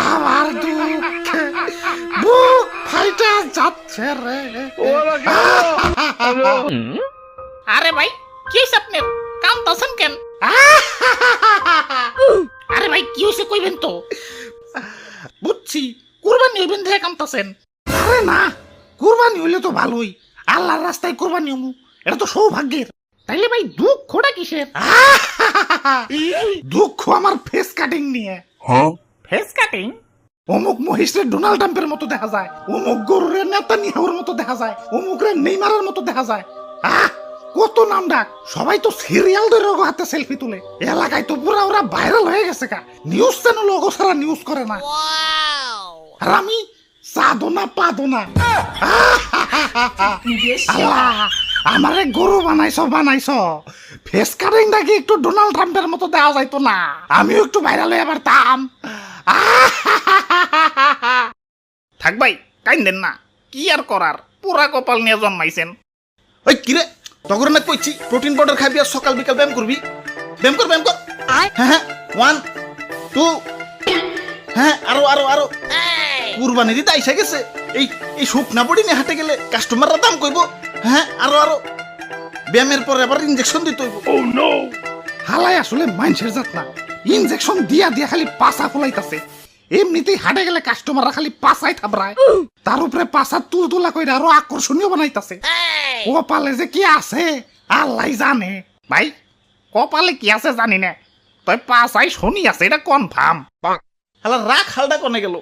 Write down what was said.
আমার দুঃখে বুক ফাইটা যাচ্ছে রে। আরে ভাই কি হয়েছে আপনার কাঁদতেছেন কেন? আরে ভাই কি হয়েছে কইবেন তো। বুঝছি কুরবানি হইবেন দেখে কাঁদতেছেন। আরে না, কুরবানি হইলে তো ভালোই, আল্লাহর রাস্তায় কুরবানি হমু, এটা তো সৌভাগ্যের। তাইলে ভাই দুঃখটা কিসের? দুঃখ আমার ফেস কাটিং নিয়ে। Face cutting? অমুক মহিষের ডোনাল্ড ট্রাম্পের মতো দেখা যায়, অমুক গরুরের নেতানিয়াহুর মতো দেখা যায়, অমুকরে নেইমারের মতো দেখা যায়। কত নাম ডাক, সবাই তো সিরিয়াল ধরে হাতে সেলফি তুলে। এলাকায় তো পুরা ওরা ভাইরাল হয়ে গেছে কা, নিউজ চ্যানেল ওগো সারা নিউজ করে না। আর আমি সাধো না পাদো না। আল্লাহ, আমারে গরু বানাইছ, ফেস কাটিংটা কি একটু ডোনাল্ড ট্রাম্পের মতো দেওয়া যাইতো না? আমিও একটু ভাইরাল হয়ে পারতাম। থাক ভাই কাইন্দেন না, কি আর করার, পুরা কপাল নিয়ে জন্মাইছেন। ওই কিরে তগর না কইছি প্রোটিন পাউডার খাবি আর সকাল বিকাল ব্যায়াম করবি। ব্যায়াম কর হ্যাঁ হ্যাঁ 1 2 হ্যাঁ আরো আরো আরো। কুরবানি দিতে আইসা গেছে, এই এই শুকনা বডি নিয়ে হাঁটে গেলে কাস্টমাররা দাম কইব। হ্যাঁ আরো আরো, ব্যায়ামের পরে আবার ইনজেকশন দিতে হইব। ও নো, হালাই আসলে মানুষের জাত না, ইনজেকশন দিয়া দিয়া খালি পাছা ফুলাইতাছে। এমনিতেই হাটে গেলে কাস্টমাররা খালি পাছাই থাবড়ায়, তার উপরে পাছা তুলতুলা কইরা আরো আকর্ষণীয় বানাইতাছে। কপালে যে কি আছে আল্লাহ জানে। ভাই কপালে কি আছে জানি না, তবে পাছাই শনি আছে এটা কনফার্ম। হালা রাখ হালটা কোনে গেল।